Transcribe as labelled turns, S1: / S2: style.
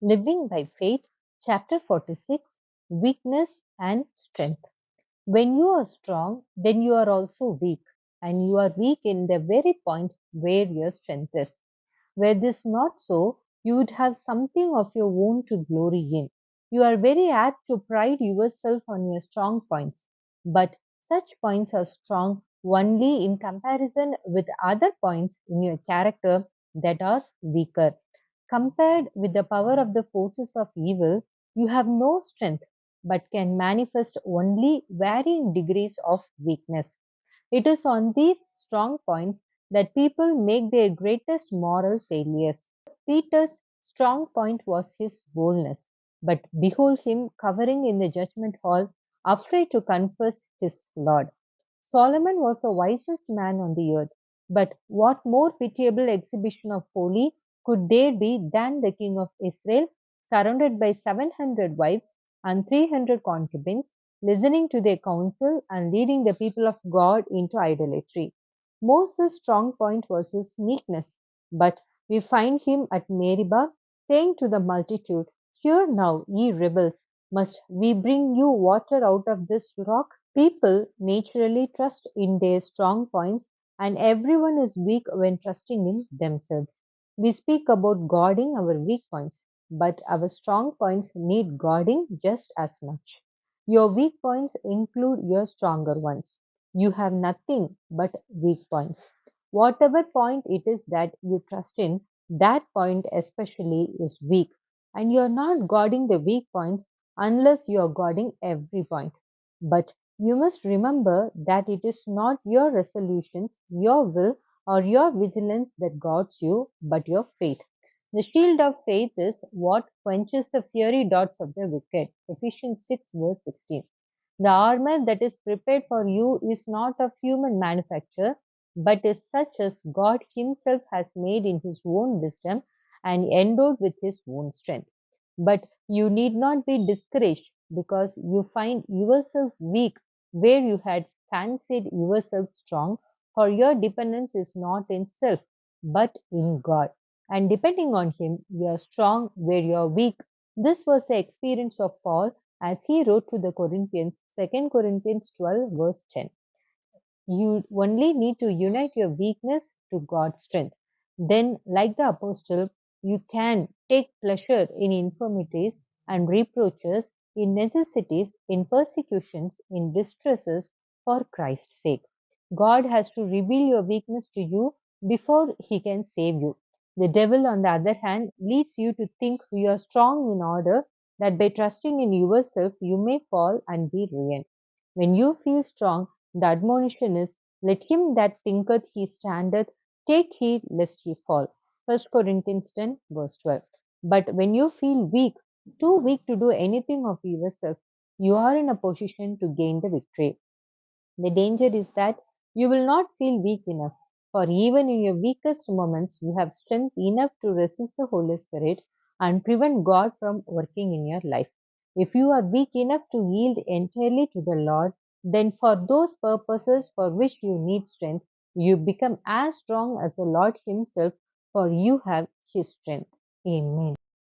S1: Living by Faith, Chapter 46, Weakness and Strength. When you are strong, then you are also weak, and you are weak in the very point where your strength is. Were this not so, you would have something of your own to glory in. You are very apt to pride yourself on your strong points, but such points are strong only in comparison with other points in your character that are weaker. Compared with the power of the forces of evil, you have no strength, but can manifest only varying degrees of weakness. It is on these strong points that people make their greatest moral failures. Peter's strong point was his boldness, but behold him cowering in the judgment hall, afraid to confess his Lord. Solomon was the wisest man on the earth, but what more pitiable exhibition of folly could there be than the king of Israel, surrounded by 700 wives and 300 concubines, listening to their counsel and leading the people of God into idolatry? Moses' strong point was his meekness, but we find him at Meribah saying to the multitude, "Hear now, ye rebels, must we bring you water out of this rock?" People naturally trust in their strong points, and everyone is weak when trusting in themselves. We speak about guarding our weak points, but our strong points need guarding just as much. Your weak points include your stronger ones. You have nothing but weak points. Whatever point it is that you trust in, that point especially is weak, and you are not guarding the weak points unless you are guarding every point. But you must remember that it is not your resolutions, your will, or your vigilance that guards you, but your faith. The shield of faith is what quenches the fiery darts of the wicked. Ephesians 6 verse 16. The armor that is prepared for you is not of human manufacture, but is such as God Himself has made in His own wisdom and endowed with His own strength. But you need not be discouraged because you find yourself weak where you had fancied yourself strong, for your dependence is not in self, but in God. And depending on Him, you are strong where you are weak. This was the experience of Paul as he wrote to the Corinthians, 2 Corinthians 12, verse 10. You only need to unite your weakness to God's strength. Then, like the apostle, you can take pleasure in infirmities and reproaches, in necessities, in persecutions, in distresses for Christ's sake. God has to reveal your weakness to you before He can save you. The devil, on the other hand, leads you to think you are strong in order that by trusting in yourself you may fall and be ruined. When you feel strong, the admonition is, "Let him that thinketh he standeth take heed lest he fall." 1 Corinthians 10 verse 12. But when you feel weak, too weak to do anything of yourself, you are in a position to gain the victory. The danger is that you will not feel weak enough, for even in your weakest moments, you have strength enough to resist the Holy Spirit and prevent God from working in your life. If you are weak enough to yield entirely to the Lord, then for those purposes for which you need strength, you become as strong as the Lord Himself, for you have His strength. Amen.